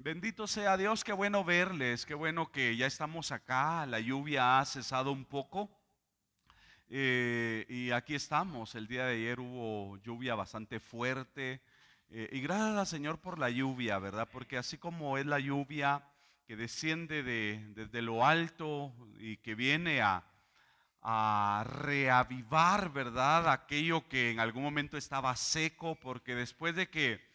Bendito sea Dios, qué bueno verles, qué bueno que ya estamos acá, la lluvia ha cesado un poco y aquí estamos. El día de ayer hubo lluvia bastante fuerte y gracias al Señor por la lluvia, ¿verdad? Porque así como es la lluvia que desciende desde lo alto y que viene a reavivar, ¿verdad? Aquello que en algún momento estaba seco, porque después de que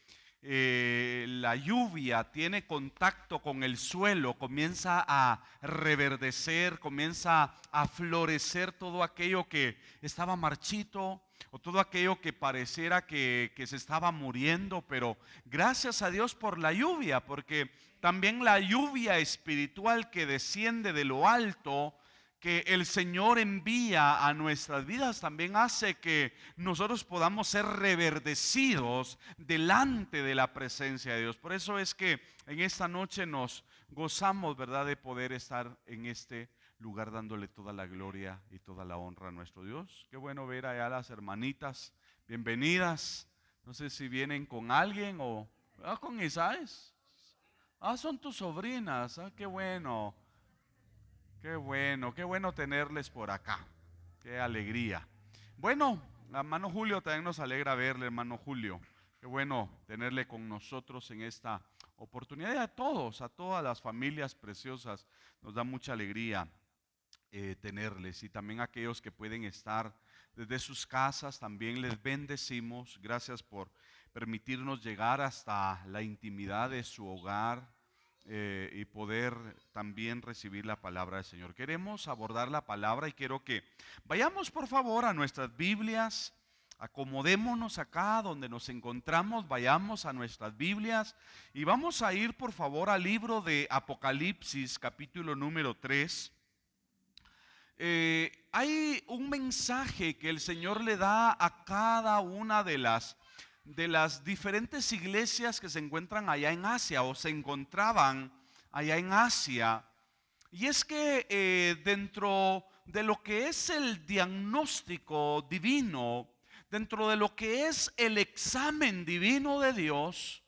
la lluvia tiene contacto con el suelo, comienza a reverdecer, comienza a florecer todo aquello que estaba marchito o todo aquello que pareciera que se estaba muriendo, pero gracias a Dios por la lluvia, porque también la lluvia espiritual que desciende de lo alto, que el Señor envía a nuestras vidas, también hace que nosotros podamos ser reverdecidos delante de la presencia de Dios. Por eso es que en esta noche nos gozamos, ¿verdad?, de poder estar en este lugar dándole toda la gloria y toda la honra a nuestro Dios. Qué bueno ver allá a las hermanitas, bienvenidas. No sé si vienen con alguien o con Isaías. Son tus sobrinas. Qué bueno. Qué bueno tenerles por acá. Qué alegría. Bueno, hermano Julio, también nos alegra verle, hermano Julio. Qué bueno tenerle con nosotros en esta oportunidad. Y a todos, a todas las familias preciosas, nos da mucha alegría tenerles. Y también a aquellos que pueden estar desde sus casas, también les bendecimos. Gracias por permitirnos llegar hasta la intimidad de su hogar y poder también recibir la palabra del Señor. Queremos abordar la palabra y quiero que vayamos por favor a nuestras Biblias, acomodémonos acá donde nos encontramos, vayamos a nuestras Biblias y vamos a ir por favor al libro de Apocalipsis, capítulo número 3. Hay un mensaje que el Señor le da a cada una de las diferentes iglesias que se encuentran allá en Asia o se encontraban allá en Asia. Y es que dentro de lo que es el diagnóstico divino, dentro de lo que es el examen divino de Dios,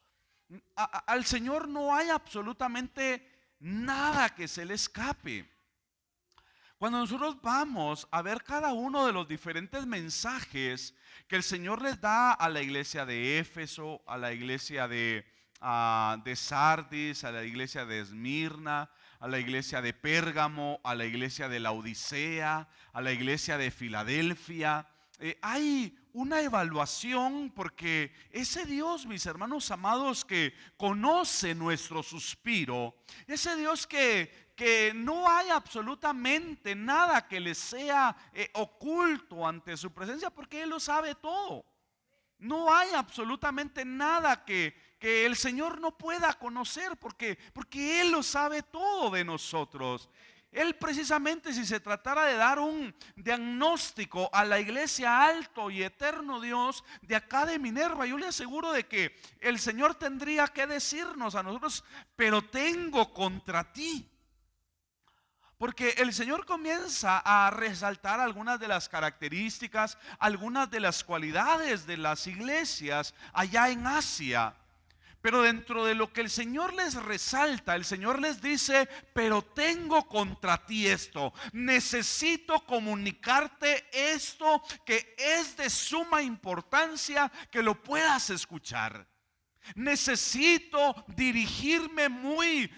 al Señor no hay absolutamente nada que se le escape. Cuando nosotros vamos a ver cada uno de los diferentes mensajes que el Señor les da a la iglesia de Éfeso, a la iglesia de Sardis, a la iglesia de Esmirna, a la iglesia de Pérgamo, a la iglesia de Laodicea, a la iglesia de Filadelfia, hay una evaluación porque ese Dios, mis hermanos amados, que conoce nuestro suspiro, ese Dios que no hay absolutamente nada que le sea oculto ante su presencia porque Él lo sabe todo. No hay absolutamente nada que el Señor no pueda conocer porque Él lo sabe todo de nosotros. Él precisamente, si se tratara de dar un diagnóstico a la iglesia alto y eterno Dios de acá de Minerva, yo le aseguro de que el Señor tendría que decirnos a nosotros: pero tengo contra ti. Porque el Señor comienza a resaltar algunas de las características, algunas de las cualidades de las iglesias allá en Asia. Pero dentro de lo que el Señor les resalta, el Señor les dice: pero tengo contra ti esto. Necesito comunicarte esto que es de suma importancia que lo puedas escuchar. Necesito dirigirme muy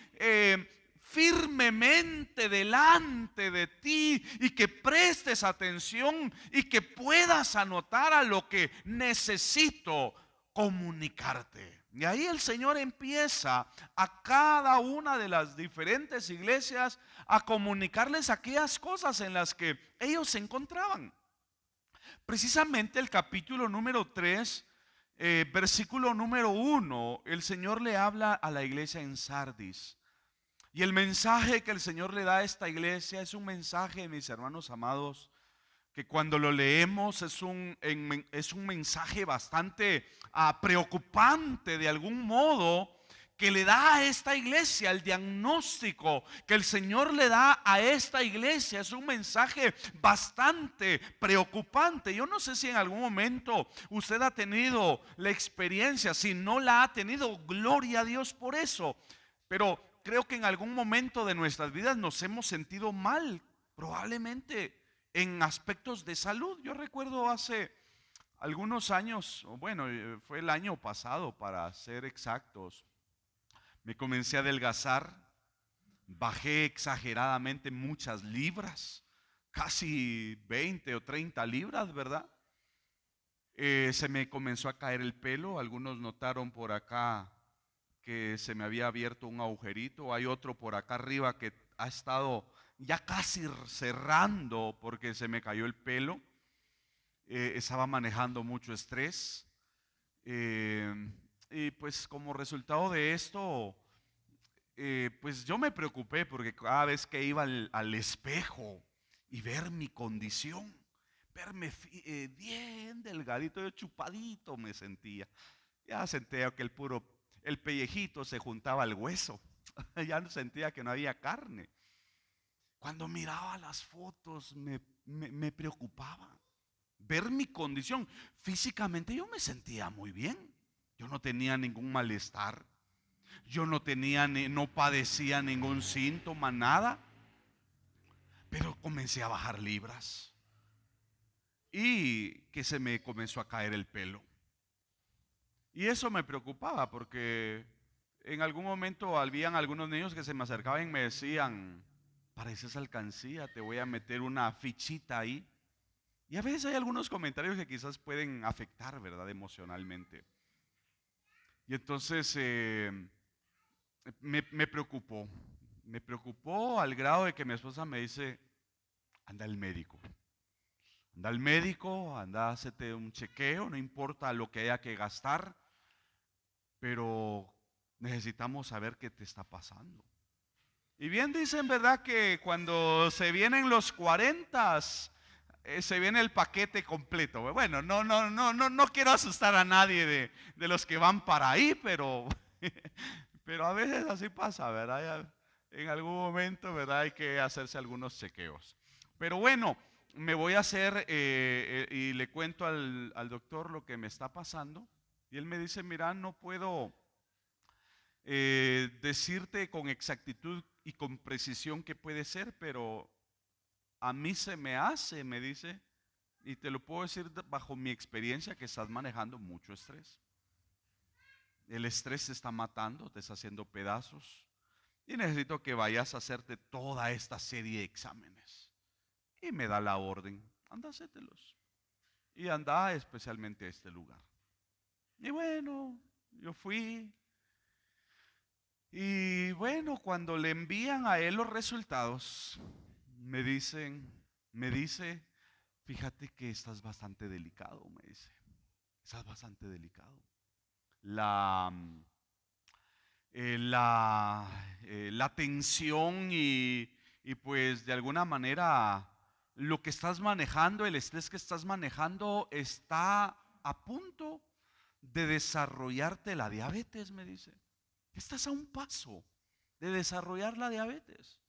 firmemente delante de ti y que prestes atención y que puedas anotar a lo que necesito comunicarte. Y ahí el Señor empieza a cada una de las diferentes iglesias a comunicarles aquellas cosas en las que ellos se encontraban. Precisamente el capítulo número 3, versículo número 1, el Señor le habla a la iglesia en Sardis. Y el mensaje que el Señor le da a esta iglesia es un mensaje, mis hermanos amados, que cuando lo leemos es un mensaje bastante preocupante de algún modo, que le da a esta iglesia. El diagnóstico que el Señor le da a esta iglesia es un mensaje bastante preocupante. Yo no sé si en algún momento usted ha tenido la experiencia. Si no la ha tenido, gloria a Dios por eso. Pero creo que en algún momento de nuestras vidas nos hemos sentido mal, probablemente en aspectos de salud. Yo recuerdo hace algunos años, o bueno, fue el año pasado para ser exactos, me comencé a adelgazar, bajé exageradamente muchas libras, casi 20 o 30 libras, ¿verdad? Se me comenzó a caer el pelo, algunos notaron por acá que se me había abierto un agujerito, hay otro por acá arriba que ha estado ya casi cerrando porque se me cayó el pelo. Estaba manejando mucho estrés, eh, y pues como resultado de esto, pues yo me preocupé porque cada vez que iba al espejo y ver mi condición, verme bien delgadito, yo chupadito me sentía. Ya sentía que el pellejito se juntaba al hueso. Ya no sentía que no había carne. Cuando miraba las fotos me preocupaba ver mi condición. Físicamente yo me sentía muy bien. Yo no tenía ningún malestar. Yo no tenía, no padecía ningún síntoma, nada. Pero comencé a bajar libras y que se me comenzó a caer el pelo. Y eso me preocupaba porque en algún momento habían algunos niños que se me acercaban y me decían: pareces alcancía, te voy a meter una fichita ahí. Y a veces hay algunos comentarios que quizás pueden afectar, ¿verdad? Emocionalmente. Y entonces me preocupó. Me preocupó al grado de que mi esposa me dice: anda al médico. Anda al médico, anda, hacete un chequeo, no importa lo que haya que gastar, pero necesitamos saber qué te está pasando. Y bien dicen, ¿verdad?, que cuando se vienen los 40, se viene el paquete completo. Bueno, no quiero asustar a nadie de los que van para ahí, pero, pero a veces así pasa, ¿verdad? En algún momento, ¿verdad?, hay que hacerse algunos chequeos. Pero bueno, me voy a hacer y le cuento al doctor lo que me está pasando. Y él me dice: mira, no puedo decirte con exactitud y con precisión qué puede ser, pero a mí se me hace, me dice, y te lo puedo decir bajo mi experiencia, que estás manejando mucho estrés. El estrés te está matando, te está haciendo pedazos, y necesito que vayas a hacerte toda esta serie de exámenes. Y me da la orden: anda, hacételos. Y anda especialmente a este lugar. Y bueno, yo fui. Y bueno, cuando le envían a él los resultados, me dice: fíjate que estás bastante delicado, me dice. Estás bastante delicado. La, la tensión y pues de alguna manera lo que estás manejando, el estrés que estás manejando está a punto de desarrollarte la diabetes, me dice. Estás a un paso de desarrollar la diabetes.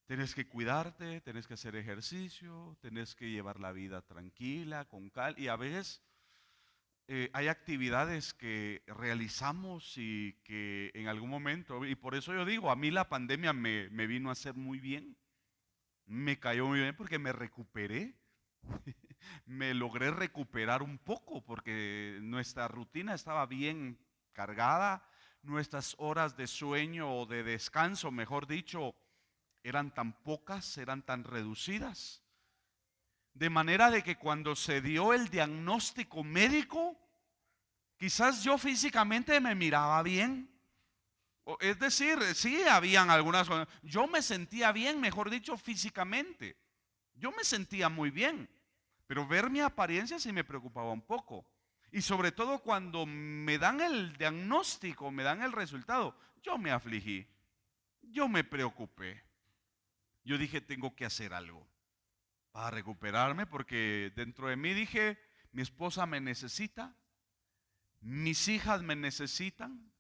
Tienes que cuidarte, tienes que hacer ejercicio, tienes que llevar la vida tranquila, con calma. Y a veces hay actividades que realizamos y que en algún momento, y por eso yo digo, a mí la pandemia me vino a hacer muy bien. Me cayó muy bien porque me recuperé. Me logré recuperar un poco porque nuestra rutina estaba bien cargada. Nuestras horas de sueño o de descanso, mejor dicho, eran tan pocas, eran tan reducidas. De manera de que cuando se dio el diagnóstico médico, quizás yo físicamente me miraba bien. Es decir, sí habían algunas cosas. Yo me sentía bien, mejor dicho, físicamente. Yo me sentía muy bien. Pero ver mi apariencia sí me preocupaba un poco. Y sobre todo cuando me dan el diagnóstico, me dan el resultado, yo me afligí, yo me preocupé. Yo dije: tengo que hacer algo para recuperarme, porque dentro de mí dije: mi esposa me necesita, mis hijas me necesitan,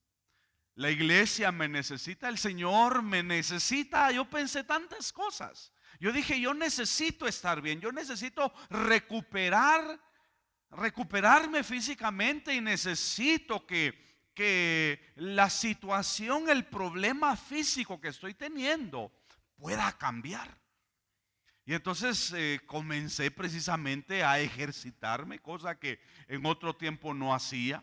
la iglesia me necesita, el Señor me necesita. Yo pensé tantas cosas. Yo dije: yo necesito estar bien, yo necesito recuperarme físicamente y necesito que que la situación, el problema físico que estoy teniendo pueda cambiar. Y entonces comencé precisamente a ejercitarme, cosa que en otro tiempo no hacía.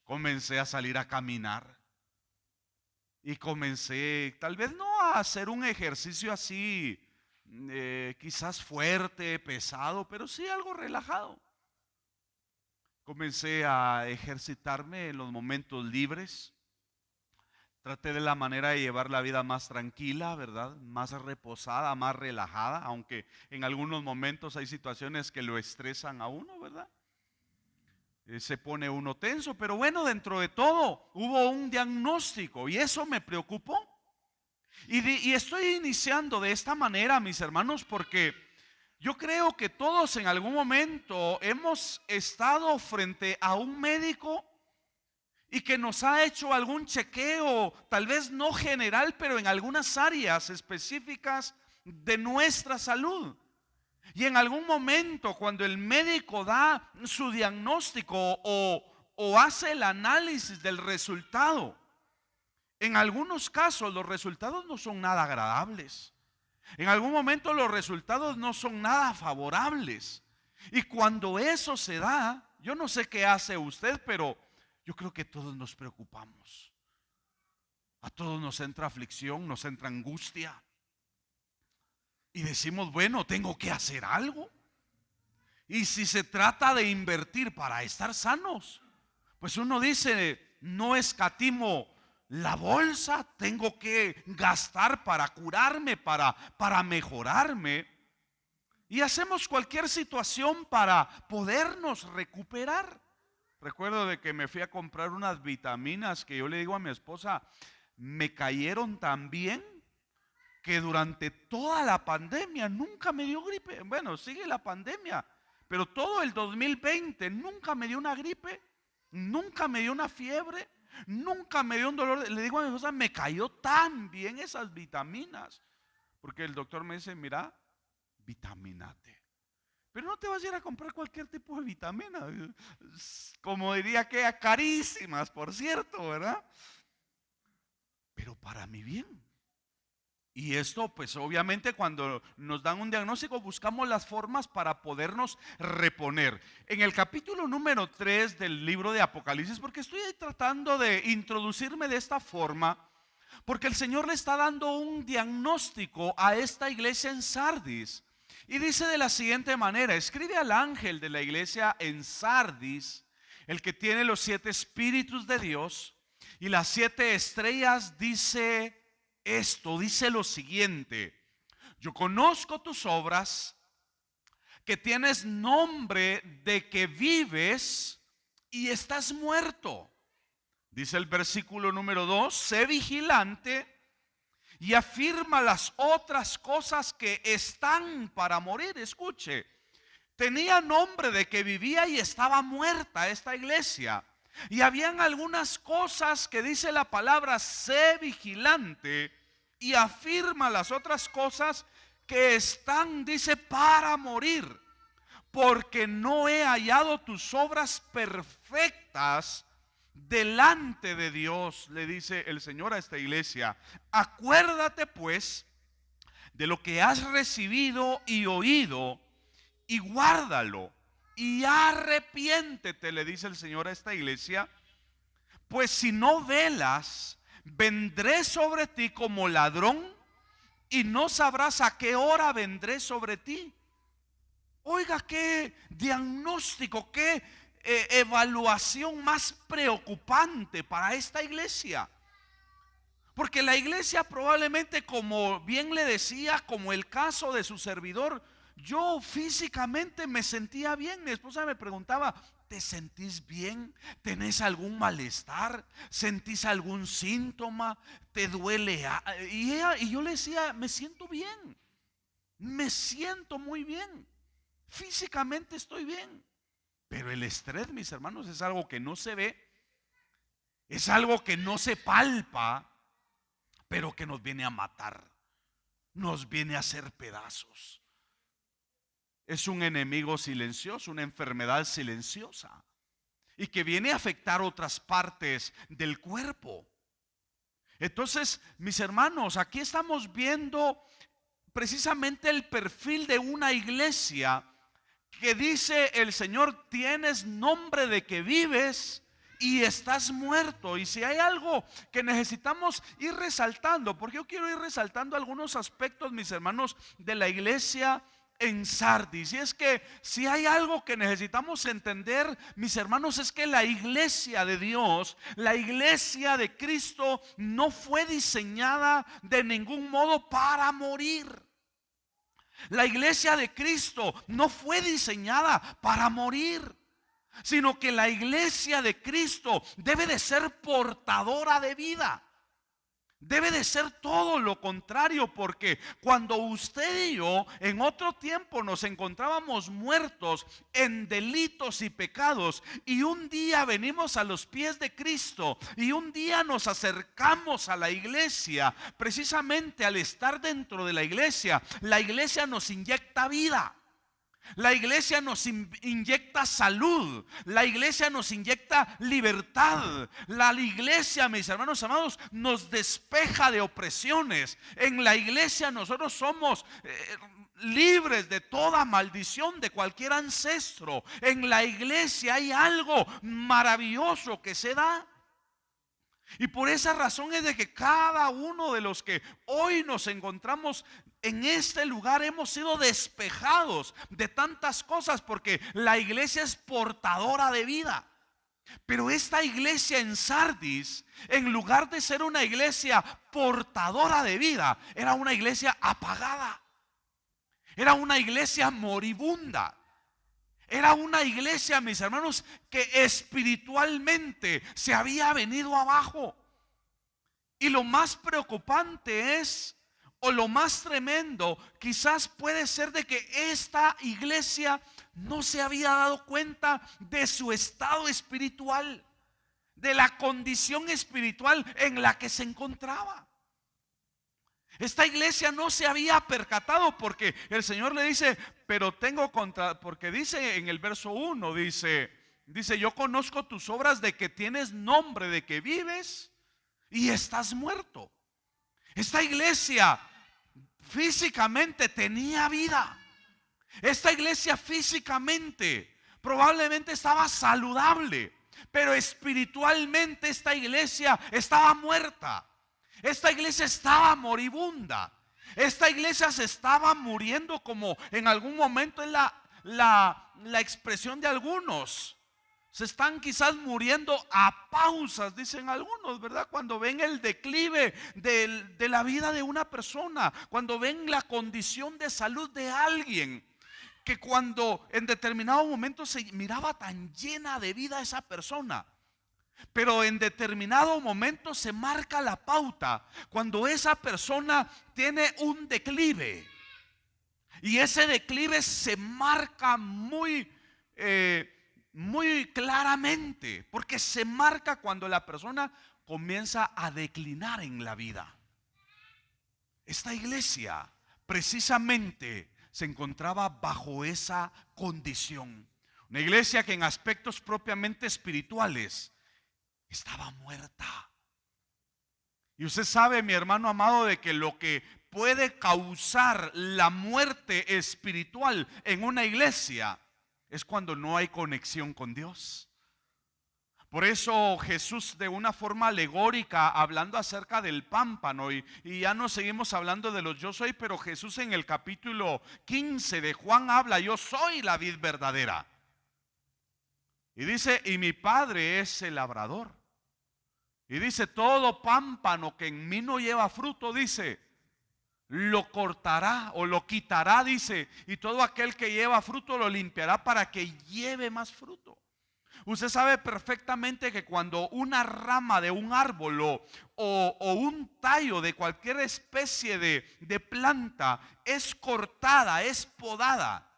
Comencé a salir a caminar y comencé, tal vez no a hacer un ejercicio así, quizás fuerte, pesado, pero sí algo relajado. Comencé a ejercitarme en los momentos libres. Traté de la manera de llevar la vida más tranquila, ¿verdad? Más reposada, más relajada, aunque en algunos momentos hay situaciones que lo estresan a uno, ¿verdad? Se pone uno tenso, pero bueno, dentro de todo hubo un diagnóstico y eso me preocupó. Y estoy iniciando de esta manera, mis hermanos, porque yo creo que todos en algún momento hemos estado frente a un médico y que nos ha hecho algún chequeo, tal vez no general, pero en algunas áreas específicas de nuestra salud. Y en algún momento, cuando el médico da su diagnóstico o hace el análisis del resultado, en algunos casos los resultados no son nada agradables. En algún momento los resultados no son nada favorables. Y cuando eso se da, yo no sé qué hace usted, pero yo creo que todos nos preocupamos. A todos nos entra aflicción, nos entra angustia. Y decimos, bueno, tengo que hacer algo. Y si se trata de invertir para estar sanos, pues uno dice, no escatimo la bolsa, tengo que gastar para curarme, para mejorarme. Y hacemos cualquier situación para podernos recuperar. Recuerdo de que me fui a comprar unas vitaminas que yo le digo a mi esposa, me cayeron tan bien que durante toda la pandemia nunca me dio gripe. Bueno, sigue la pandemia, pero todo el 2020 nunca me dio una gripe, nunca me dio una fiebre, nunca me dio un dolor. Le digo a mi esposa, me cayó tan bien esas vitaminas, porque el doctor me dice, mira, vitamínate. Pero no te vas a ir a comprar cualquier tipo de vitamina, como diría que carísimas, por cierto, ¿verdad? Pero para mi bien. Y esto, pues obviamente cuando nos dan un diagnóstico buscamos las formas para podernos reponer. En el capítulo número 3 del libro de Apocalipsis, porque estoy tratando de introducirme de esta forma, porque el Señor le está dando un diagnóstico a esta iglesia en Sardis. Y dice de la siguiente manera, escribe al ángel de la iglesia en Sardis, el que tiene los 7 espíritus de Dios y las 7 estrellas, dice esto, dice lo siguiente: yo conozco tus obras, que tienes nombre de que vives y estás muerto. Dice el versículo número 2, sé vigilante y afirma las otras cosas que están para morir. Escuche, tenía nombre de que vivía y estaba muerta esta iglesia. Y habían algunas cosas que dice la palabra, sé vigilante y afirma las otras cosas que están, dice, para morir. Porque no he hallado tus obras perfectas delante de Dios, le dice el Señor a esta iglesia. Acuérdate pues de lo que has recibido y oído y guárdalo y arrepiéntete, le dice el Señor a esta iglesia, pues si no velas, vendré sobre ti como ladrón y no sabrás a qué hora vendré sobre ti. Oiga, qué diagnóstico, qué evaluación más preocupante para esta iglesia. Porque la iglesia probablemente, como bien le decía, como el caso de su servidor, yo físicamente me sentía bien. Mi esposa me preguntaba, ¿te sentís bien? ¿Tenés algún malestar? ¿Sentís algún síntoma? ¿Te duele? Y yo le decía, me siento bien. Me siento muy bien. Físicamente estoy bien. Pero el estrés, mis hermanos, es algo que no se ve. Es algo que no se palpa, pero que nos viene a matar, nos viene a hacer pedazos. Es un enemigo silencioso, una enfermedad silenciosa. y que viene a afectar otras partes del cuerpo. Entonces, mis hermanos, aquí estamos viendo precisamente el perfil de una iglesia que dice el Señor: tienes nombre de que vives y estás muerto. Y si hay algo que necesitamos ir resaltando, porque yo quiero ir resaltando algunos aspectos, mis hermanos, de la iglesia en Sardis. Y es que si hay algo que necesitamos entender, mis hermanos, es que la iglesia de Dios, la iglesia de Cristo, no fue diseñada de ningún modo para morir. La iglesia de Cristo no fue diseñada para morir, sino que la iglesia de Cristo debe de ser portadora de vida. Debe de ser todo lo contrario, porque cuando usted y yo en otro tiempo nos encontrábamos muertos en delitos y pecados, y un día venimos a los pies de Cristo y un día nos acercamos a la iglesia, precisamente al estar dentro de la iglesia nos inyecta vida. La iglesia nos inyecta salud. La iglesia nos inyecta libertad. La iglesia, mis hermanos amados, nos despeja de opresiones. En la iglesia nosotros somos libres de toda maldición de cualquier ancestro. En la iglesia hay algo maravilloso que se da. Y por esa razón es de que cada uno de los que hoy nos encontramos en este lugar hemos sido despejados de tantas cosas, porque la iglesia es portadora de vida. Pero esta iglesia en Sardis, en lugar de ser una iglesia portadora de vida, era una iglesia apagada. Era una iglesia moribunda. Era una iglesia, mis hermanos, que espiritualmente se había venido abajo. Y lo más preocupante es, o lo más tremendo, quizás puede ser de que esta iglesia no se había dado cuenta de su estado espiritual, de la condición espiritual en la que se encontraba. Esta iglesia no se había percatado, porque el Señor le dice: pero tengo contra, porque dice en el verso 1, dice, yo conozco tus obras, de que tienes nombre de que vives y estás muerto. Esta iglesia físicamente tenía vida. Esta iglesia físicamente probablemente estaba saludable, pero espiritualmente esta iglesia estaba muerta. Esta iglesia estaba moribunda. Esta iglesia se estaba muriendo, como en algún momento es la expresión de algunos. Se están quizás muriendo a pausas, dicen algunos, ¿verdad? Cuando ven el declive de la vida de una persona, cuando ven la condición de salud de alguien, que cuando en determinado momento se miraba tan llena de vida esa persona, pero en determinado momento se marca la pauta cuando esa persona tiene un declive. Y ese declive se marca muy claramente, porque se marca cuando la persona comienza a declinar en la vida. Esta iglesia precisamente se encontraba bajo esa condición. Una iglesia que en aspectos propiamente espirituales estaba muerta. Y usted sabe, mi hermano amado, de que lo que puede causar la muerte espiritual en una iglesia es cuando no hay conexión con Dios. Por eso Jesús, de una forma alegórica, hablando acerca del pámpano, y ya no seguimos hablando de los yo soy, pero Jesús en el capítulo 15 de Juan habla: yo soy la vid verdadera. Y dice: y mi Padre es el labrador. Y dice: todo pámpano que en mí no lleva fruto, dice, lo cortará o lo quitará, dice, y todo aquel que lleva fruto lo limpiará para que lleve más fruto. Usted sabe perfectamente que cuando una rama de un árbol o un tallo de cualquier especie de planta es cortada, es podada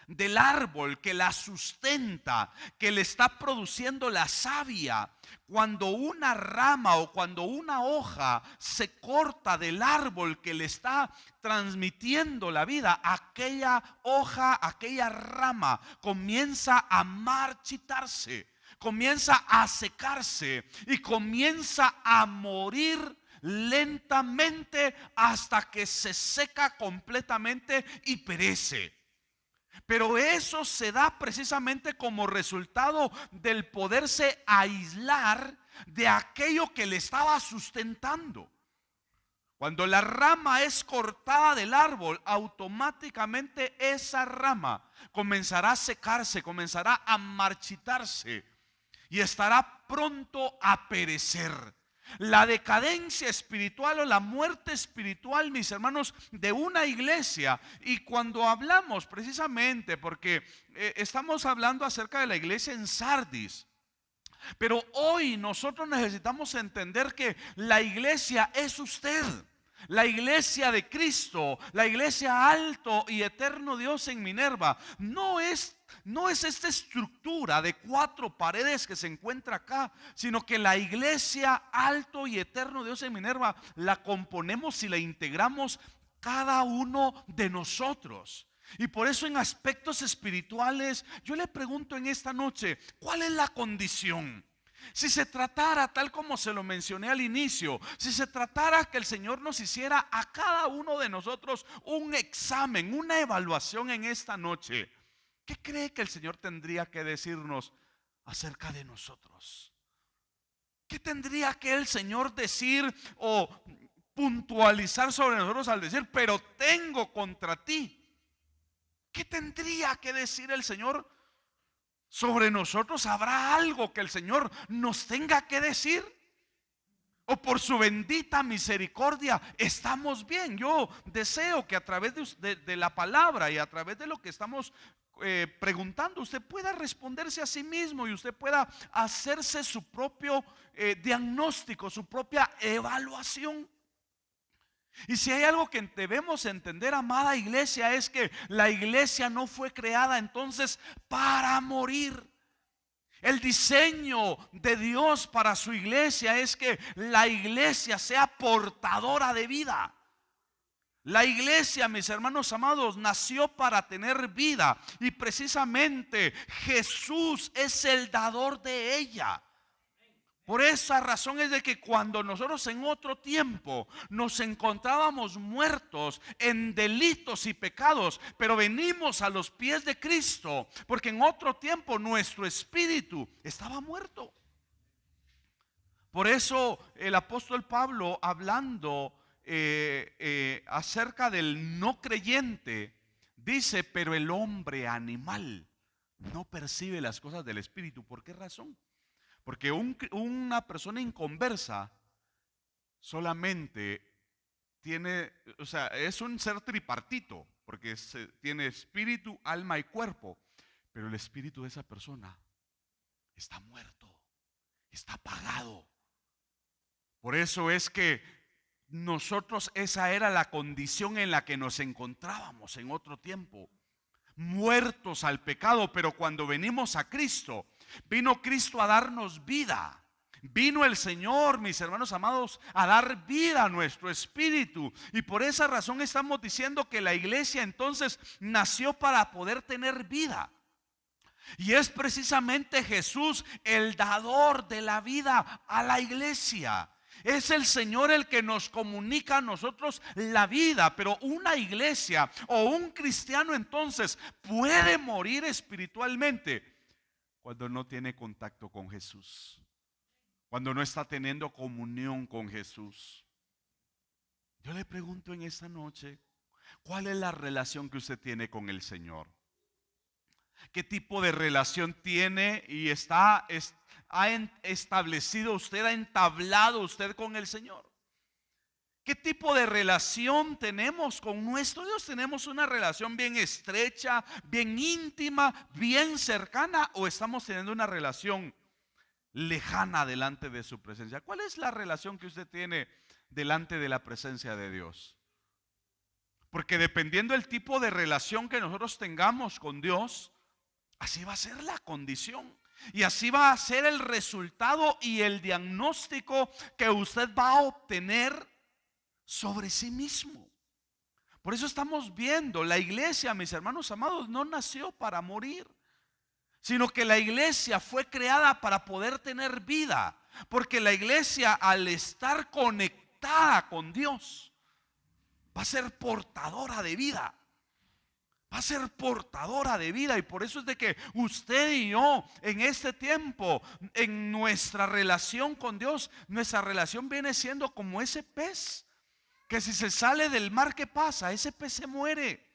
del árbol que la sustenta, que le está produciendo la savia, cuando una rama o cuando una hoja se corta del árbol que le está transmitiendo la vida, aquella hoja, aquella rama comienza a marchitarse, comienza a secarse y comienza a morir lentamente hasta que se seca completamente y perece. Pero eso se da precisamente como resultado del poderse aislar de aquello que le estaba sustentando. Cuando la rama es cortada del árbol, automáticamente esa rama comenzará a secarse, comenzará a marchitarse y estará pronto a perecer. La decadencia espiritual o la muerte espiritual, mis hermanos, de una iglesia. Y cuando hablamos precisamente, porque estamos hablando acerca de la iglesia en Sardis, pero hoy nosotros necesitamos entender que la iglesia es usted. La iglesia de Cristo, la iglesia alto y eterno Dios en Minerva, no es esta estructura de 4 paredes que se encuentra acá, sino que la iglesia alto y eterno Dios en Minerva la componemos y la integramos cada uno de nosotros. Y por eso en aspectos espirituales yo le pregunto en esta noche, ¿cuál es la condición? Si se tratara, tal como se lo mencioné al inicio, si se tratara que el Señor nos hiciera a cada uno de nosotros un examen, una evaluación en esta noche, ¿qué cree que el Señor tendría que decirnos acerca de nosotros? ¿Qué tendría que el Señor decir o puntualizar sobre nosotros al decir, pero tengo contra ti? ¿Qué tendría que decir el Señor sobre nosotros? ¿Habrá algo que el Señor nos tenga que decir? ¿O por su bendita misericordia estamos bien? Yo deseo que a través de la palabra y a través de lo que estamos preguntando, usted pueda responderse a sí mismo y usted pueda hacerse su propio diagnóstico, su propia evaluación. Y si hay algo que debemos entender, amada iglesia, es que la iglesia no fue creada entonces para morir. El diseño de Dios para su iglesia es que la iglesia sea portadora de vida. La iglesia, mis hermanos amados, nació para tener vida y precisamente Jesús es el dador de ella. Por esa razón es de que cuando nosotros en otro tiempo nos encontrábamos muertos en delitos y pecados, pero venimos a los pies de Cristo, porque en otro tiempo nuestro espíritu estaba muerto. Por eso el apóstol Pablo, hablando acerca del no creyente, dice, pero el hombre animal no percibe las cosas del espíritu. ¿Por qué razón? Porque una persona inconversa solamente tiene, o sea, es un ser tripartito, porque tiene espíritu, alma y cuerpo, pero el espíritu de esa persona está muerto, está apagado. Por eso es que nosotros, esa era la condición en la que nos encontrábamos en otro tiempo, muertos al pecado. Pero cuando venimos a Cristo, vino Cristo a darnos vida. Vino el Señor, mis hermanos amados, a dar vida a nuestro espíritu. Y por esa razón estamos diciendo que la iglesia entonces nació para poder tener vida. Y es precisamente Jesús el dador de la vida a la iglesia. Es el Señor el que nos comunica a nosotros la vida. Pero una iglesia o un cristiano entonces puede morir espiritualmente cuando no tiene contacto con Jesús, cuando no está teniendo comunión con Jesús. Yo le pregunto en esta noche, ¿cuál es la relación que usted tiene con el Señor? ¿Qué tipo de relación tiene y ha establecido usted, ha entablado usted con el Señor? ¿Qué tipo de relación tenemos con nuestro Dios? ¿Tenemos una relación bien estrecha, bien íntima, bien cercana, o estamos teniendo una relación lejana delante de su presencia? ¿Cuál es la relación que usted tiene delante de la presencia de Dios? Porque dependiendo del tipo de relación que nosotros tengamos con Dios, así va a ser la condición. Y así va a ser el resultado y el diagnóstico que usted va a obtener sobre sí mismo. Por eso estamos viendo, la iglesia, mis hermanos amados, no nació para morir, sino que la iglesia fue creada para poder tener vida, porque la iglesia, al estar conectada con Dios, va a ser portadora de vida. Va a ser portadora de vida. Y por eso es de que usted y yo en este tiempo, en nuestra relación con Dios, nuestra relación viene siendo como ese pez, que si se sale del mar, ¿qué pasa? Ese pez se muere.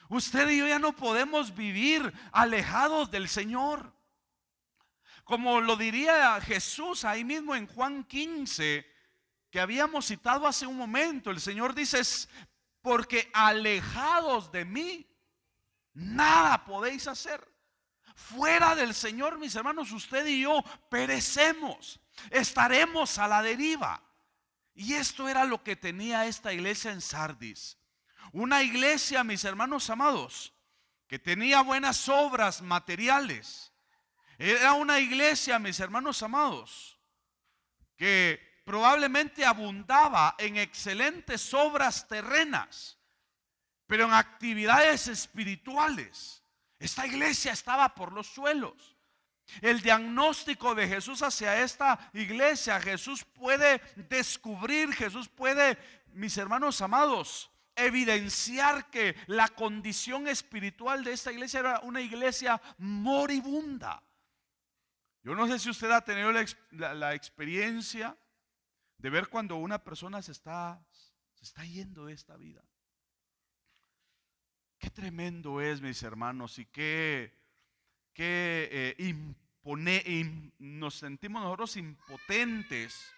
Usted y yo ya no podemos vivir alejados del Señor. Como lo diría Jesús ahí mismo en Juan 15, que habíamos citado hace un momento. El Señor dice: porque alejados de mí nada podéis hacer. Fuera del Señor, mis hermanos, usted y yo perecemos, estaremos a la deriva. Y esto era lo que tenía esta iglesia en Sardis. Una iglesia, mis hermanos amados, que tenía buenas obras materiales. Era una iglesia, mis hermanos amados, que probablemente abundaba en excelentes obras terrenas, pero en actividades espirituales esta iglesia estaba por los suelos. El diagnóstico de Jesús hacia esta iglesia, Jesús puede descubrir, Jesús puede, mis hermanos amados, evidenciar que la condición espiritual de esta iglesia era una iglesia moribunda. Yo no sé si usted ha tenido la experiencia de ver cuando una persona se está yendo de esta vida. Qué tremendo es, mis hermanos, y nos sentimos nosotros impotentes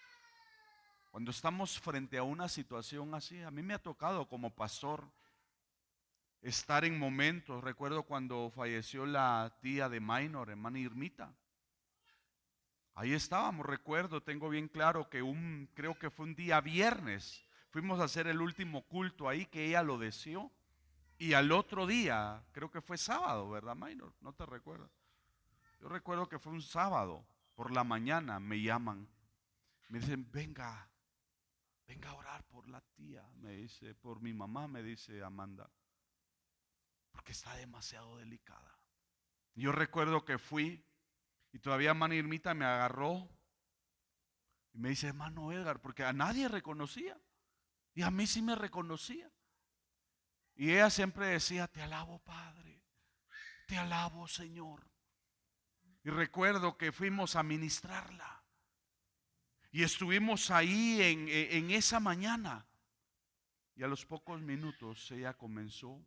cuando estamos frente a una situación así. A mí me ha tocado como pastor estar en momentos. Recuerdo cuando falleció la tía de Minor, hermana Irmita. Ahí estábamos, recuerdo, tengo bien claro que creo que fue un día viernes, fuimos a hacer el último culto ahí, que ella lo deseó. Y al otro día, creo que fue sábado, ¿verdad, Minor? No te recuerdo. Yo recuerdo que fue un sábado, por la mañana me llaman. Me dicen: venga a orar por la tía, me dice, por mi mamá, me dice Amanda, porque está demasiado delicada. Y yo recuerdo que fui, y todavía hermana Irmita me agarró y me dice: hermano Edgar, porque a nadie reconocía, y a mí sí me reconocía. Y ella siempre decía: te alabo, Padre, te alabo, Señor. Y recuerdo que fuimos a ministrarla y estuvimos ahí en esa mañana, y a los pocos minutos ella comenzó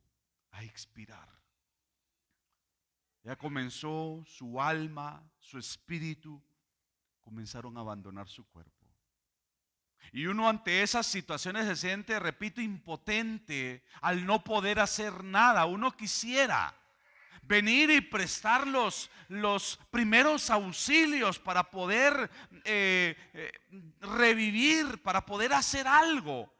a expirar. Ella comenzó, su alma, su espíritu comenzaron a abandonar su cuerpo. Y uno ante esas situaciones se siente, repito, impotente al no poder hacer nada. Uno quisiera venir y prestar los primeros auxilios para poder revivir, para poder hacer algo.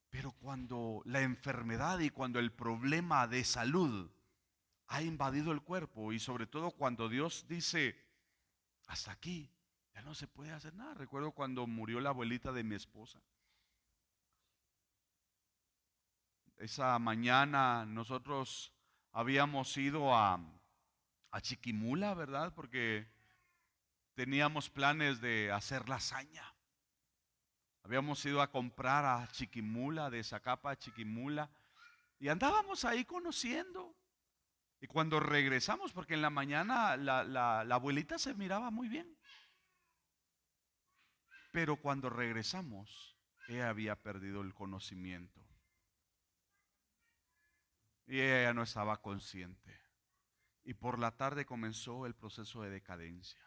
Pero cuando la enfermedad y cuando el problema de salud ha invadido el cuerpo, y sobre todo cuando Dios dice: hasta aquí, ya no se puede hacer nada. Recuerdo cuando murió la abuelita de mi esposa. Esa mañana nosotros habíamos ido a Chiquimula, ¿verdad? Porque teníamos planes de hacer lasaña. Habíamos ido a comprar a Chiquimula, de Zacapa a Chiquimula, y andábamos ahí conociendo. Y cuando regresamos, porque en la mañana la abuelita se miraba muy bien, pero cuando regresamos, ella había perdido el conocimiento. Y ella ya no estaba consciente. Y por la tarde comenzó el proceso de decadencia.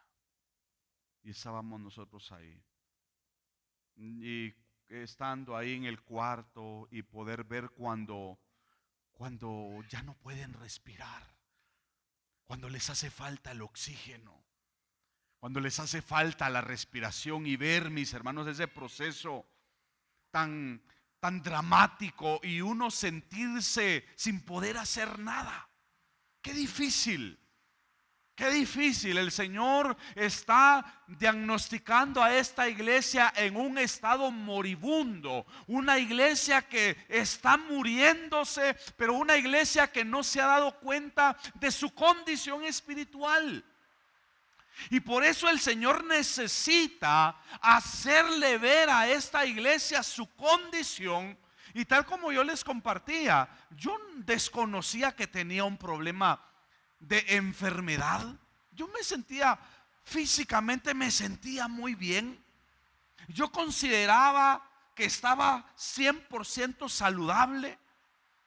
Y estábamos nosotros ahí. Y estando ahí en el cuarto y poder ver cuando ya no pueden respirar, cuando les hace falta el oxígeno, cuando les hace falta la respiración, y ver, mis hermanos, ese proceso tan dramático, y uno sentirse sin poder hacer nada. Qué difícil. Qué difícil. El Señor está diagnosticando a esta iglesia en un estado moribundo, una iglesia que está muriéndose, pero una iglesia que no se ha dado cuenta de su condición espiritual. Y por eso el Señor necesita hacerle ver a esta iglesia su condición. Y tal como yo les compartía, yo desconocía que tenía un problema de enfermedad. Yo me sentía, físicamente me sentía muy bien. Yo consideraba que estaba 100% saludable.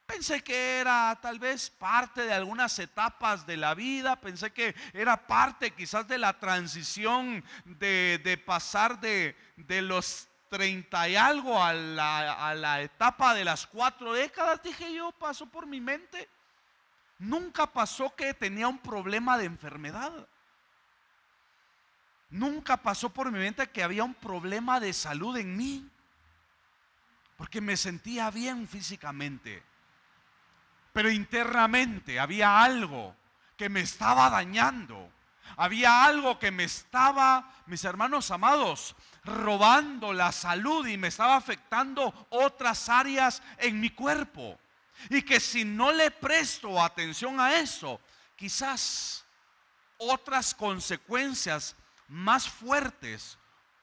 Pensé que era tal vez parte de algunas etapas de la vida. Pensé que era parte quizás de la transición de pasar de los 30 y algo a la etapa de las 4 décadas. Dije yo, pasó por mi mente. Nunca pasó que tenía un problema de enfermedad. Nunca pasó por mi mente que había un problema de salud en mí, porque me sentía bien físicamente. Pero internamente había algo que me estaba dañando. Había algo que me estaba, mis hermanos amados, robando la salud y me estaba afectando otras áreas en mi cuerpo. Y que si no le presto atención a eso, quizás otras consecuencias más fuertes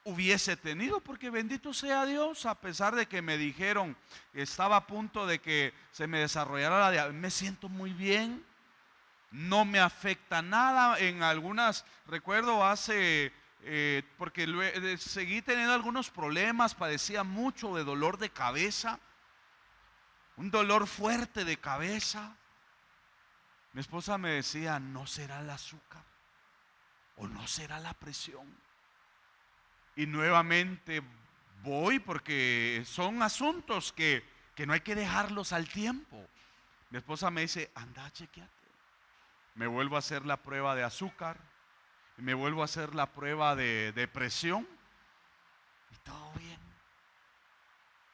hubiese tenido, porque bendito sea Dios, a pesar de que me dijeron que estaba a punto de que se me desarrollara la diabetes, me siento muy bien, no me afecta nada. En algunas, recuerdo porque seguí teniendo algunos problemas, padecía mucho de dolor de cabeza, un dolor fuerte de cabeza. Mi esposa me decía, ¿no será el azúcar? ¿O no será la presión? Y nuevamente voy, porque son asuntos que no hay que dejarlos al tiempo. Mi esposa me dice, anda, chequeate. Me vuelvo a hacer la prueba de azúcar, y me vuelvo a hacer la prueba de presión, y todo bien.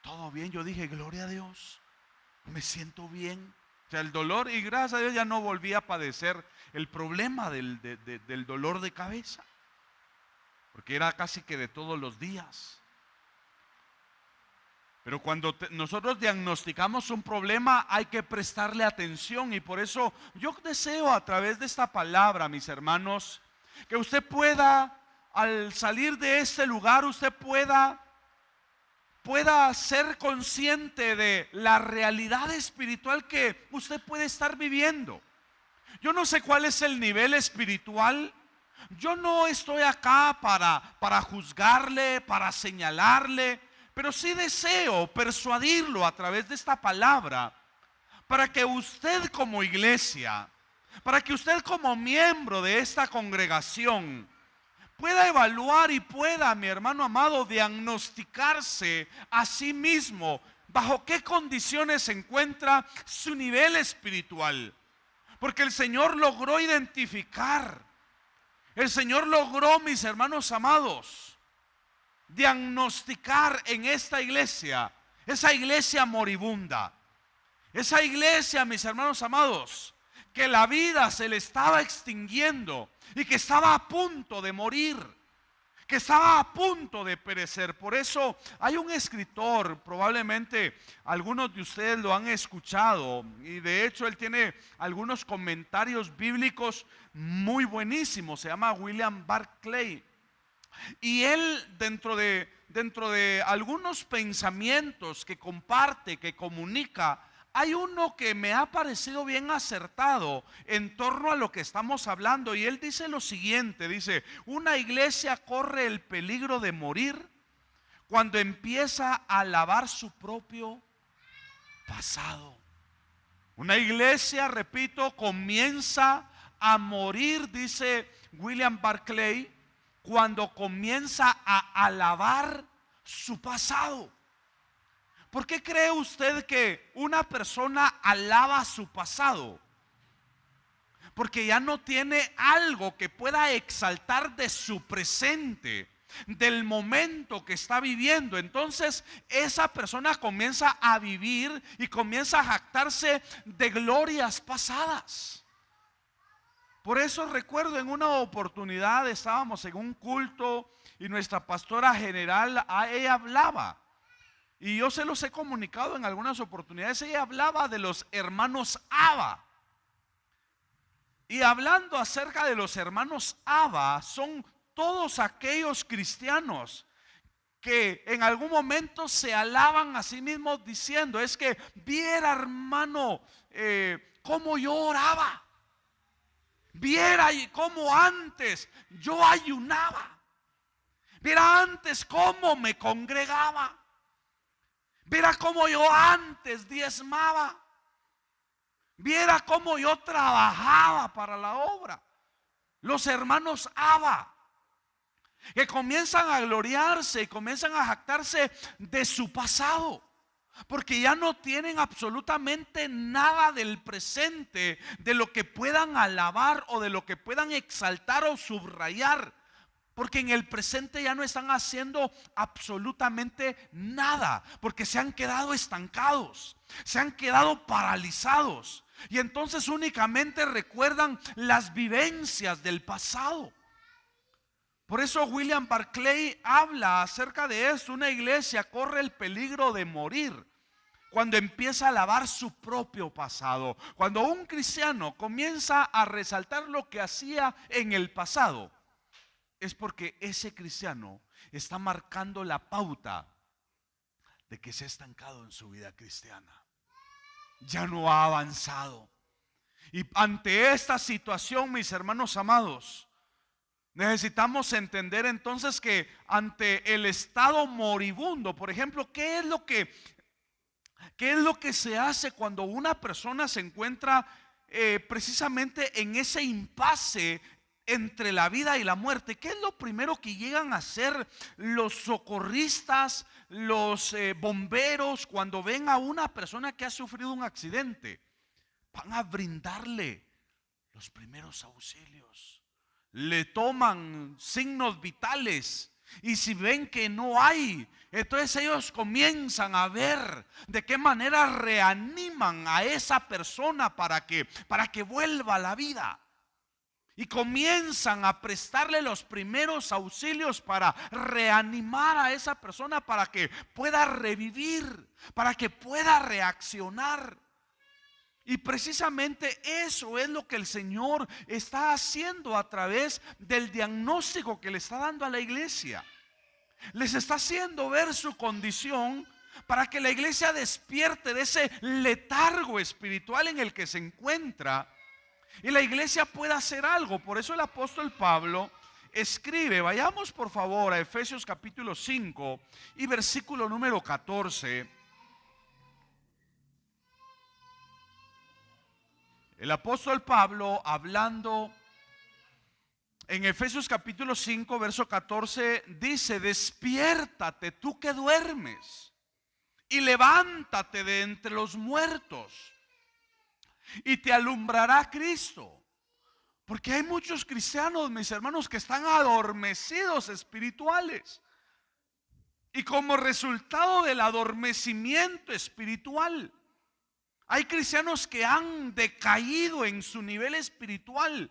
Todo bien. Yo dije, gloria a Dios, me siento bien. O sea, el dolor, y gracias a Dios ya no volví a padecer el problema del dolor de cabeza, porque era casi que de todos los días. Pero cuando nosotros diagnosticamos un problema, hay que prestarle atención. Y por eso yo deseo, a través de esta palabra, mis hermanos, que usted pueda, al salir de este lugar, usted pueda ser consciente de la realidad espiritual que usted puede estar viviendo. Yo no sé cuál es el nivel espiritual. Yo no estoy acá para juzgarle, para señalarle, pero sí deseo persuadirlo a través de esta palabra, para que usted como iglesia, para que usted como miembro de esta congregación pueda evaluar y pueda, mi hermano amado, diagnosticarse a sí mismo bajo qué condiciones se encuentra su nivel espiritual. Porque el Señor logró identificar, el Señor logró, mis hermanos amados, diagnosticar en esta iglesia, esa iglesia moribunda, esa iglesia, mis hermanos amados, que la vida se le estaba extinguiendo y que estaba a punto de morir, que estaba a punto de perecer. Por eso hay un escritor, probablemente algunos de ustedes lo han escuchado, y de hecho él tiene algunos comentarios bíblicos muy buenísimos. Se llama William Barclay. Y él, dentro de algunos pensamientos que comparte, que comunica, hay uno que me ha parecido bien acertado en torno a lo que estamos hablando. Y él dice lo siguiente, dice: una iglesia corre el peligro de morir cuando empieza a lavar su propio pasado. Una iglesia, repito, comienza a morir, dice William Barclay, cuando comienza a lavar su pasado. ¿Por qué cree usted que una persona alaba su pasado? Porque ya no tiene algo que pueda exaltar de su presente, del momento que está viviendo. Entonces esa persona comienza a vivir y comienza a jactarse de glorias pasadas. Por eso recuerdo en una oportunidad estábamos en un culto y nuestra pastora general, ella hablaba, y yo se los he comunicado en algunas oportunidades, ella hablaba de los hermanos Abba. Y hablando acerca de los hermanos Abba, son todos aquellos cristianos que en algún momento se alaban a sí mismos diciendo: es que viera, hermano, cómo yo oraba, viera cómo antes yo ayunaba, viera antes cómo me congregaba, viera cómo yo antes diezmaba, viera cómo yo trabajaba para la obra. Los hermanos Abba, que comienzan a gloriarse y comienzan a jactarse de su pasado, porque ya no tienen absolutamente nada del presente, de lo que puedan alabar o de lo que puedan exaltar o subrayar, porque en el presente ya no están haciendo absolutamente nada, porque se han quedado estancados, se han quedado paralizados, y entonces únicamente recuerdan las vivencias del pasado. Por eso William Barclay habla acerca de esto: una iglesia corre el peligro de morir cuando empieza a alabar su propio pasado. Cuando un cristiano comienza a resaltar lo que hacía en el pasado, es porque ese cristiano está marcando la pauta de que se ha estancado en su vida cristiana, ya no ha avanzado. Y ante esta situación, mis hermanos amados, necesitamos entender entonces que ante el estado moribundo, por ejemplo, ¿qué es lo que se hace cuando una persona se encuentra precisamente en ese impasse entre la vida y la muerte? ¿Qué es lo primero que llegan a hacer los socorristas, los bomberos, cuando ven a una persona que ha sufrido un accidente? Van a brindarle los primeros auxilios, le toman signos vitales, y si ven que no hay, entonces ellos comienzan a ver de qué manera reaniman a esa persona para que vuelva a la vida. Y comienzan a prestarle los primeros auxilios para reanimar a esa persona, para que pueda revivir, para que pueda reaccionar. Y precisamente eso es lo que el Señor está haciendo a través del diagnóstico que le está dando a la iglesia. Les está haciendo ver su condición para que la iglesia despierte de ese letargo espiritual en el que se encuentra y la iglesia pueda hacer algo. Por eso el apóstol Pablo escribe, vayamos por favor a Efesios capítulo 5 y versículo número 14. El apóstol Pablo, hablando en Efesios capítulo 5, verso 14, dice: despiértate tú que duermes y levántate de entre los muertos y te alumbrará Cristo. Porque hay muchos cristianos, mis hermanos, que están adormecidos espirituales. Y como resultado del adormecimiento espiritual, hay cristianos que han decaído en su nivel espiritual.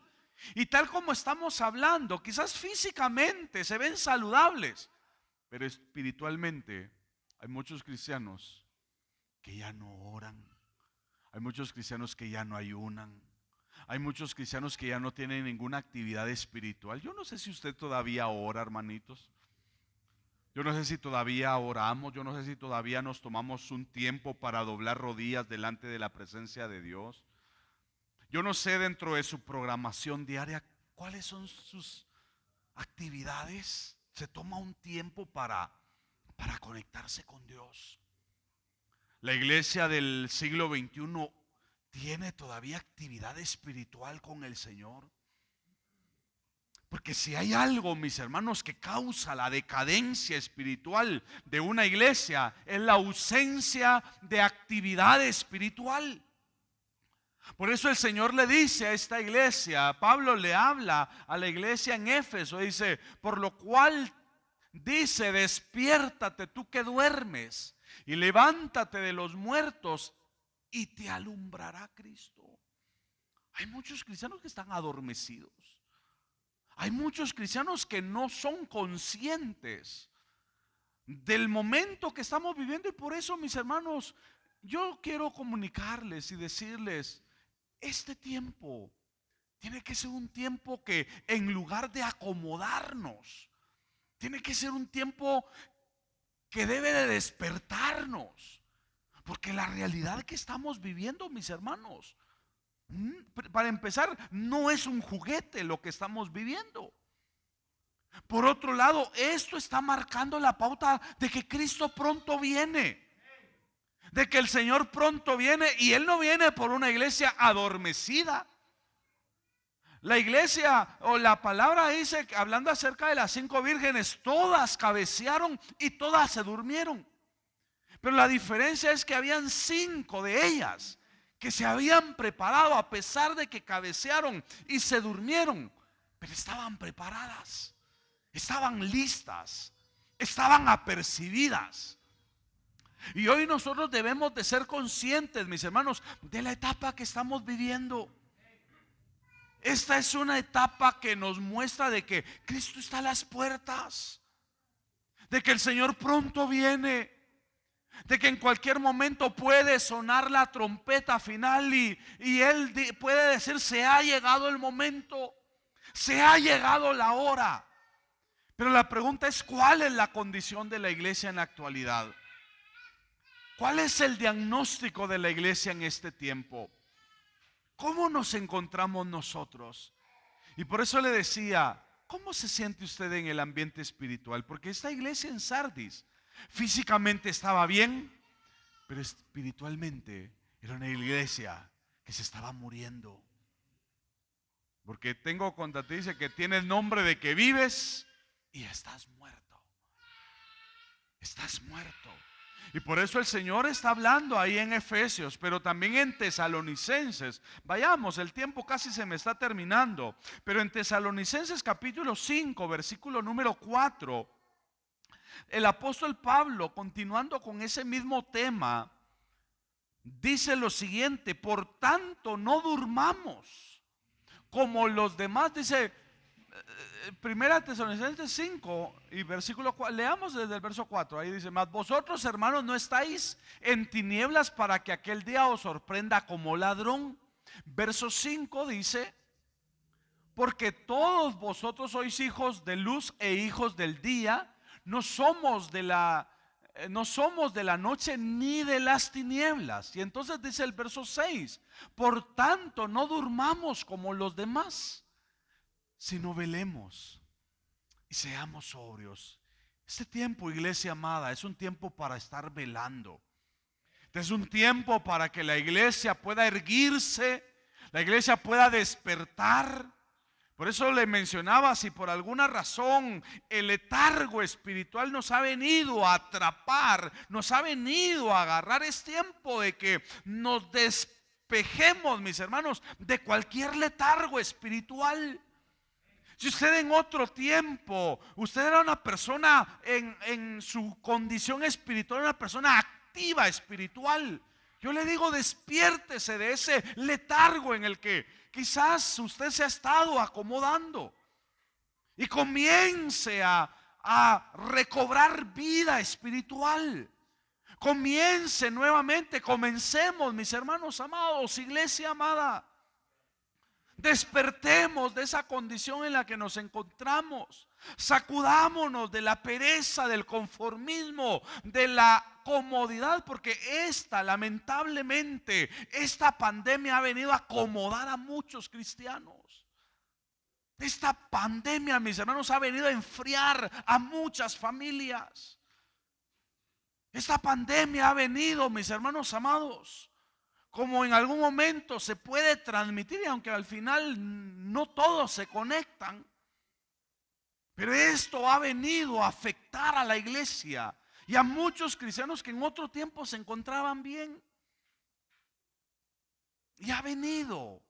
Y tal como estamos hablando, quizás físicamente se ven saludables, pero espiritualmente hay muchos cristianos que ya no oran. Hay muchos cristianos que ya no ayunan. Hay muchos cristianos que ya no tienen ninguna actividad espiritual. Yo no sé si usted todavía ora, hermanitos. Yo no sé si todavía oramos, yo no sé si todavía nos tomamos un tiempo para doblar rodillas delante de la presencia de Dios. Yo no sé dentro de su programación diaria cuáles son sus actividades. Se toma un tiempo para conectarse con Dios. La iglesia del siglo XXI tiene todavía actividad espiritual con el Señor. Porque si hay algo, mis hermanos, que causa la decadencia espiritual de una iglesia, es la ausencia de actividad espiritual. Por eso el Señor le dice a esta iglesia, Pablo le habla a la iglesia en Éfeso, dice: por lo cual dice, despiértate tú que duermes y levántate de los muertos y te alumbrará Cristo. Hay muchos cristianos que están adormecidos. Hay muchos cristianos que no son conscientes del momento que estamos viviendo, y por eso, mis hermanos, yo quiero comunicarles y decirles, este tiempo tiene que ser un tiempo que, en lugar de acomodarnos, tiene que ser un tiempo que debe de despertarnos, porque la realidad que estamos viviendo, mis hermanos, para empezar, no es un juguete lo que estamos viviendo. Por otro lado, esto está marcando la pauta de que Cristo pronto viene, de que el Señor pronto viene, y Él no viene por una iglesia adormecida. La iglesia, o la palabra dice, hablando acerca de las 5 vírgenes, todas cabecearon y todas se durmieron. Pero la diferencia es que habían 5 de ellas que se habían preparado, a pesar de que cabecearon y se durmieron, pero estaban preparadas, estaban listas, estaban apercibidas. Y hoy nosotros debemos de ser conscientes, mis hermanos, de la etapa que estamos viviendo. Esta es una etapa que nos muestra de que Cristo está a las puertas, de que el Señor pronto viene, de que en cualquier momento puede sonar la trompeta final y Él puede decir: se ha llegado el momento, se ha llegado la hora. Pero la pregunta es: ¿cuál es la condición de la iglesia en la actualidad? ¿Cuál es el diagnóstico de la iglesia en este tiempo? ¿Cómo nos encontramos nosotros? Y por eso le decía, ¿cómo se siente usted en el ambiente espiritual? Porque esta iglesia en Sardis físicamente estaba bien, pero espiritualmente era una iglesia que se estaba muriendo. Porque tengo cuando te dice que tiene el nombre de que vives y estás muerto. Estás muerto. Y por eso el Señor está hablando ahí en Efesios, pero también en Tesalonicenses. Vayamos, el tiempo casi se me está terminando. Pero en Tesalonicenses capítulo 5, versículo número 4, el apóstol Pablo, continuando con ese mismo tema, dice lo siguiente: por tanto, no durmamos como los demás. Dice Primera Tesalonicenses 5 y versículo 4, leamos desde el verso 4. Ahí dice: mas vosotros, hermanos, no estáis en tinieblas para que aquel día os sorprenda como ladrón. Verso 5 dice: porque todos vosotros sois hijos de luz e hijos del día. No somos de la noche ni de las tinieblas. Y entonces dice el verso 6: por tanto, no durmamos como los demás, sino velemos y seamos sobrios. Este tiempo, iglesia amada, es un tiempo para estar velando. Es un tiempo para que la iglesia pueda erguirse, la iglesia pueda despertar. Por eso le mencionaba, si por alguna razón el letargo espiritual nos ha venido a atrapar, nos ha venido a agarrar, es tiempo de que nos despejemos, mis hermanos, de cualquier letargo espiritual. Si usted en otro tiempo, usted era una persona en su condición espiritual, una persona activa espiritual, yo le digo: despiértese de ese letargo en el que quizás usted se ha estado acomodando y comience a recobrar vida espiritual. Comience nuevamente, comencemos, mis hermanos amados, iglesia amada. Despertemos de esa condición en la que nos encontramos. Sacudámonos de la pereza, del conformismo, de la comodidad, porque lamentablemente, esta pandemia ha venido a acomodar a muchos cristianos. Esta pandemia, mis hermanos, ha venido a enfriar a muchas familias. Esta pandemia ha venido, mis hermanos amados, como en algún momento se puede transmitir, y aunque al final no todos se conectan, pero esto ha venido a afectar a la iglesia y a muchos cristianos que en otro tiempo se encontraban bien. Y ha venido.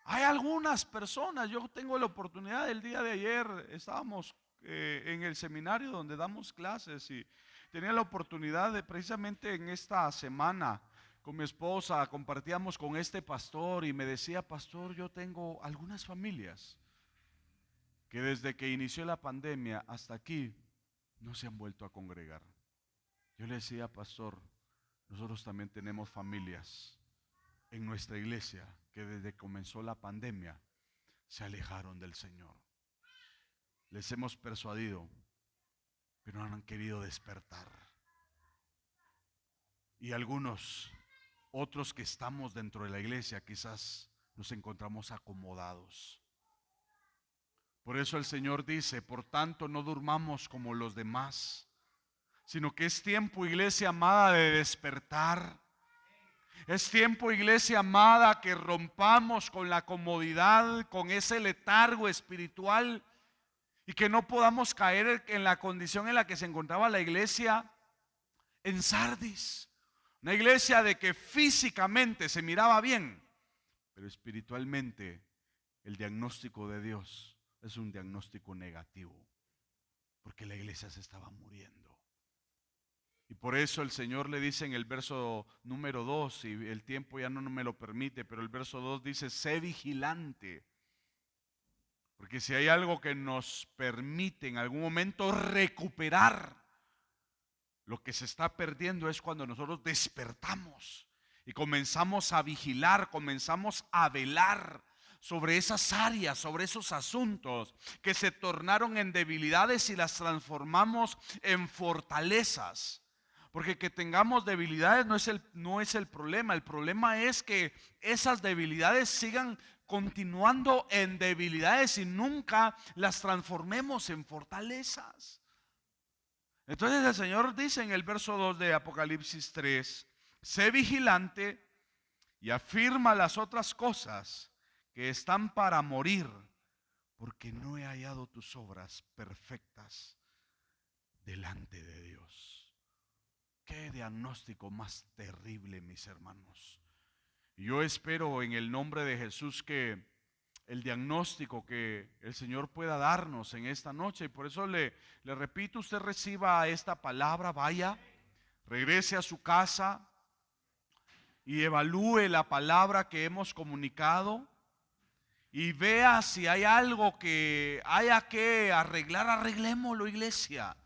Hay algunas personas, yo tengo la oportunidad, el día de ayer estábamos en el seminario donde damos clases, y tenía la oportunidad de, precisamente en esta semana, con mi esposa, compartíamos con este pastor y me decía: pastor, yo tengo algunas familias que desde que inició la pandemia hasta aquí no se han vuelto a congregar. Yo le decía: pastor, nosotros también tenemos familias en nuestra iglesia que desde que comenzó la pandemia se alejaron del Señor. Les hemos persuadido, pero no han querido despertar. Y algunos, otros que estamos dentro de la iglesia, quizás nos encontramos acomodados. Por eso el Señor dice: por tanto, no durmamos como los demás, sino que es tiempo, iglesia amada, de despertar. Es tiempo, iglesia amada, que rompamos con la comodidad, con ese letargo espiritual, y que no podamos caer en la condición en la que se encontraba la iglesia en Sardis. Una iglesia de que físicamente se miraba bien, pero espiritualmente el diagnóstico de Dios es un diagnóstico negativo, porque la iglesia se estaba muriendo. Y por eso el Señor le dice en el verso número 2, y el tiempo ya no me lo permite, pero el verso 2 dice: sé vigilante. Porque si hay algo que nos permite en algún momento recuperar lo que se está perdiendo, es cuando nosotros despertamos y comenzamos a vigilar, comenzamos a velar sobre esas áreas, sobre esos asuntos que se tornaron en debilidades y las transformamos en fortalezas. Porque que tengamos debilidades no es el problema es que esas debilidades sigan continuando en debilidades y nunca las transformemos en fortalezas. Entonces el Señor dice en el verso 2 de Apocalipsis 3: sé vigilante y afirma las otras cosas que están para morir, porque no he hallado tus obras perfectas delante de Dios. Qué diagnóstico más terrible, mis hermanos. Yo espero en el nombre de Jesús que el diagnóstico que el Señor pueda darnos en esta noche, y por eso le repito, usted reciba esta palabra, vaya, regrese a su casa y evalúe la palabra que hemos comunicado y vea si hay algo que haya que arreglar. Arreglémoslo, iglesia.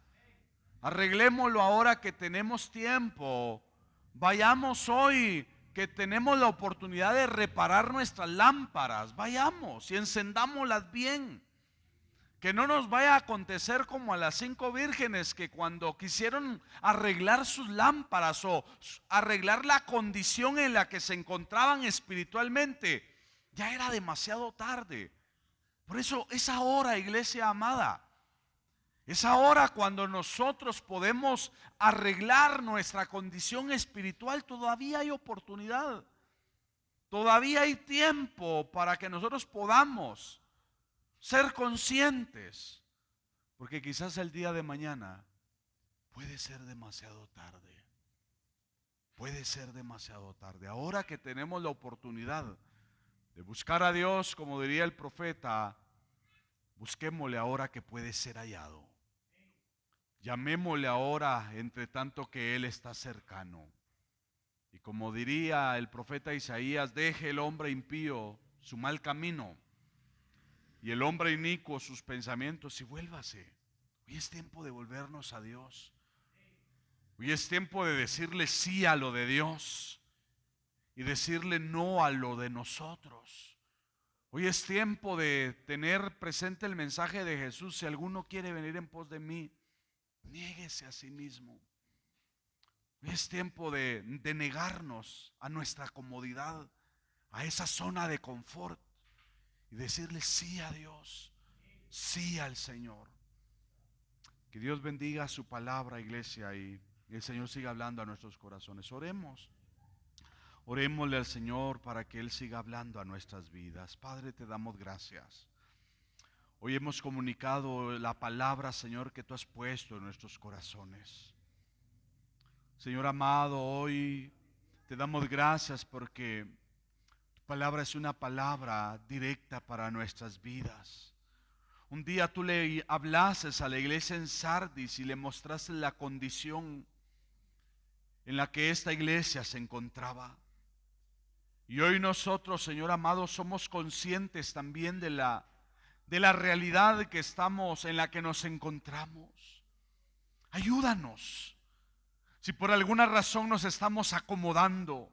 Arreglémoslo ahora que tenemos tiempo. Vayamos hoy que tenemos la oportunidad de reparar nuestras lámparas. Vayamos y encendámoslas bien. Que no nos vaya a acontecer como a las 5 vírgenes que cuando quisieron arreglar sus lámparas o arreglar la condición en la que se encontraban espiritualmente, ya era demasiado tarde. Por eso es ahora, iglesia amada. Es ahora cuando nosotros podemos arreglar nuestra condición espiritual. Todavía hay oportunidad. Todavía hay tiempo para que nosotros podamos ser conscientes. Porque quizás el día de mañana puede ser demasiado tarde. Puede ser demasiado tarde. Ahora que tenemos la oportunidad de buscar a Dios, como diría el profeta, busquémosle ahora que puede ser hallado. Llamémosle ahora, entre tanto que Él está cercano. Y como diría el profeta Isaías: deje el hombre impío su mal camino y el hombre inicuo sus pensamientos y vuélvase. Hoy es tiempo de volvernos a Dios. Hoy es tiempo de decirle sí a lo de Dios y decirle no a lo de nosotros. Hoy es tiempo de tener presente el mensaje de Jesús: si alguno quiere venir en pos de mí, niéguese a sí mismo. Hoy es tiempo de negarnos a nuestra comodidad, a esa zona de confort, y decirle sí a Dios, sí al Señor. Que Dios bendiga su palabra, iglesia, y el Señor siga hablando a nuestros corazones. Oremos. Orémosle al Señor para que Él siga hablando a nuestras vidas. Padre, te damos gracias. Hoy hemos comunicado la palabra, Señor, que tú has puesto en nuestros corazones. Señor amado, hoy te damos gracias porque tu palabra es una palabra directa para nuestras vidas. Un día tú le hablaste a la iglesia en Sardis y le mostraste la condición en la que esta iglesia se encontraba. Y hoy nosotros, Señor amado, somos conscientes también de la realidad que estamos, en la que nos encontramos. Ayúdanos. Si por alguna razón nos estamos acomodando,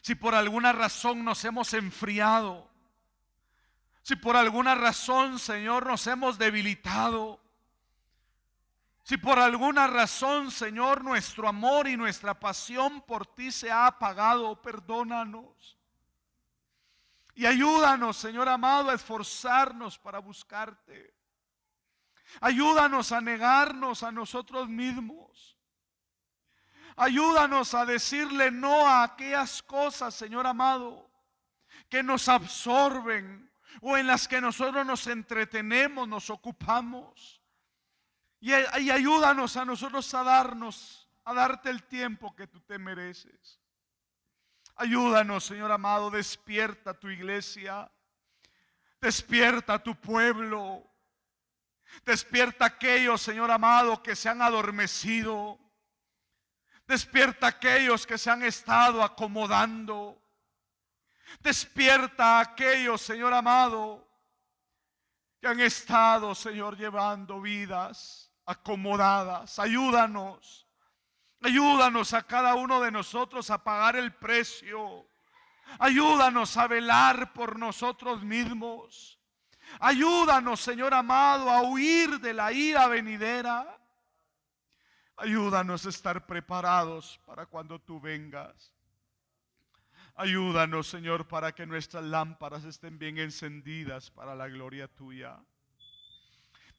si por alguna razón nos hemos enfriado, si por alguna razón, Señor, nos hemos debilitado, si por alguna razón, Señor, nuestro amor y nuestra pasión por ti se ha apagado, perdónanos. Y ayúdanos, Señor amado, a esforzarnos para buscarte. Ayúdanos a negarnos a nosotros mismos. Ayúdanos a decirle no a aquellas cosas, Señor amado, que nos absorben o en las que nosotros nos entretenemos, nos ocupamos. Y ayúdanos a nosotros a darte el tiempo que tú te mereces. Ayúdanos, Señor amado, despierta tu iglesia, despierta tu pueblo, despierta aquellos, Señor amado, que se han adormecido, despierta aquellos que se han estado acomodando, despierta a aquellos, Señor amado, que han estado, Señor, llevando vidas acomodadas. Ayúdanos. Ayúdanos a cada uno de nosotros a pagar el precio. Ayúdanos a velar por nosotros mismos. Ayúdanos, Señor amado, a huir de la ira venidera. Ayúdanos a estar preparados para cuando tú vengas. Ayúdanos, Señor, para que nuestras lámparas estén bien encendidas para la gloria tuya.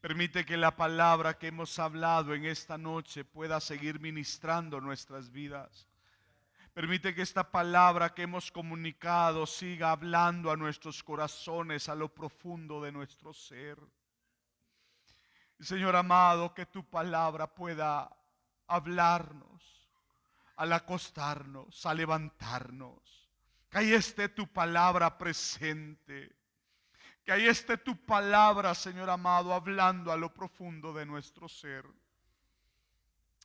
Permite que la palabra que hemos hablado en esta noche pueda seguir ministrando nuestras vidas. Permite que esta palabra que hemos comunicado siga hablando a nuestros corazones, a lo profundo de nuestro ser. Señor amado, que tu palabra pueda hablarnos al acostarnos, al levantarnos. Que ahí esté tu palabra presente. Que ahí esté tu palabra, Señor amado, hablando a lo profundo de nuestro ser.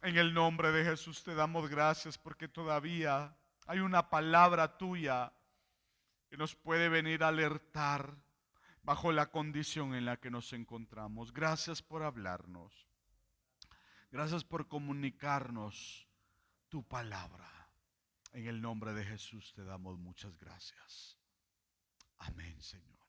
En el nombre de Jesús te damos gracias porque todavía hay una palabra tuya que nos puede venir a alertar bajo la condición en la que nos encontramos. Gracias por hablarnos. Gracias por comunicarnos tu palabra. En el nombre de Jesús te damos muchas gracias. Amén, Señor.